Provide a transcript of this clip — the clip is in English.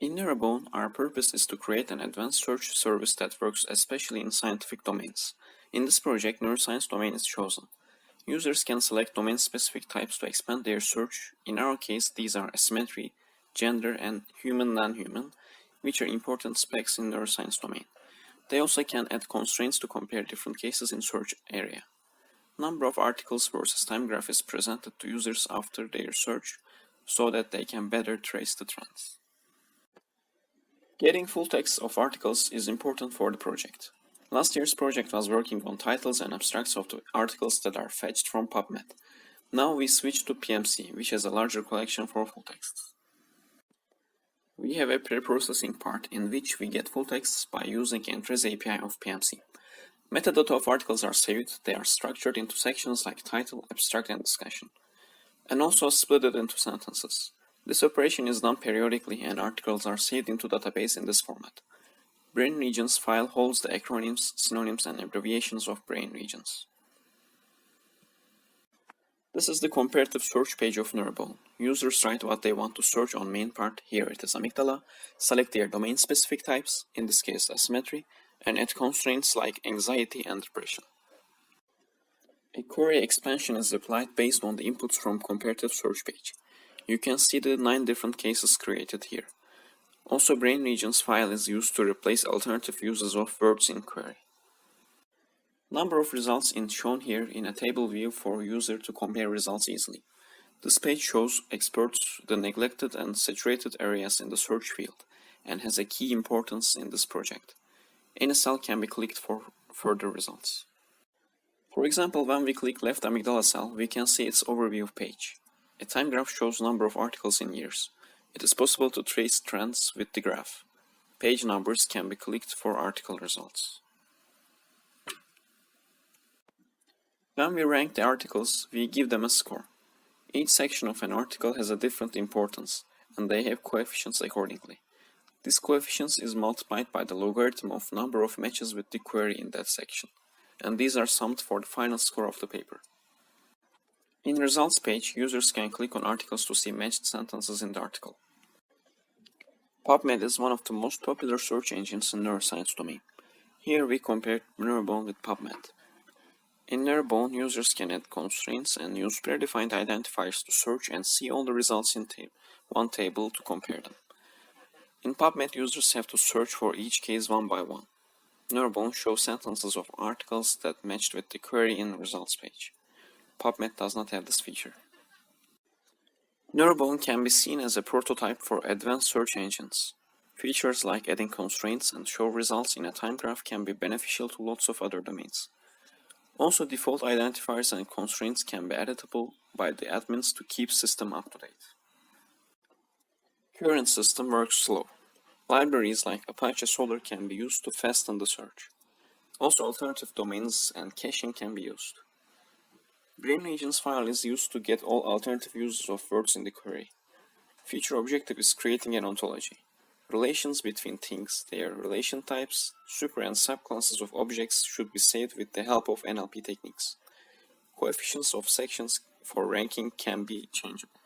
In NeuroBoun, our purpose is to create an advanced search service that works especially in scientific domains. In this project, neuroscience domain is chosen. Users can select domain-specific types to expand their search. In our case, these are asymmetry, gender, and human-non-human, which are important specs in neuroscience domain. They also can add constraints to compare different cases in search area. Number of articles versus time graph is presented to users after their search so that they can better trace the trends. Getting full text of articles is important for the project. Last year's project was working on titles and abstracts of the articles that are fetched from PubMed. Now we switch to PMC, which has a larger collection for full texts. We have a pre-processing part in which we get full texts by using entries API of PMC. Metadata of articles are saved. They are structured into sections like title, abstract, and discussion, and also split into sentences. This operation is done periodically and articles are saved into database in this format. Brain regions file holds the acronyms, synonyms, and abbreviations of brain regions. This is the comparative search page of NeuroBoun. Users write what they want to search on main part. Here it is amygdala. Select their domain-specific types, in this case asymmetry, and add constraints like anxiety and depression. A query expansion is applied based on the inputs from comparative search page. You can see the 9 different cases created here. Also, brain regions file is used to replace alternative uses of words in query. Number of results is shown here in a table view for user to compare results easily. This page shows experts the neglected and saturated areas in the search field and has a key importance in this project. Any cell can be clicked for further results. For example, when we click left amygdala cell, we can see its overview page. A time graph shows number of articles in years. It is possible to trace trends with the graph. Page numbers can be clicked for article results. When we rank the articles, we give them a score. Each section of an article has a different importance, and they have coefficients accordingly. This coefficient is multiplied by the logarithm of number of matches with the query in that section, and these are summed for the final score of the paper. In results page, users can click on articles to see matched sentences in the article. PubMed is one of the most popular search engines in neuroscience domain. Here we compare NeuroBoun with PubMed. In NeuroBoun, users can add constraints and use predefined identifiers to search and see all the results in one table to compare them. In PubMed, users have to search for each case one by one. NeuroBoun shows sentences of articles that matched with the query in the results page. PubMed does not have this feature. NeuroBoun can be seen as a prototype for advanced search engines. Features like adding constraints and show results in a time graph can be beneficial to lots of other domains. Also, default identifiers and constraints can be editable by the admins to keep system up to date. Current system works slow. Libraries like Apache Solr can be used to fasten the search. Also, alternative domains and caching can be used. Brain regions file is used to get all alternative uses of words in the query. Future objective is creating an ontology. Relations between things, their relation types, super and subclasses of objects should be saved with the help of NLP techniques. Coefficients of sections for ranking can be changeable.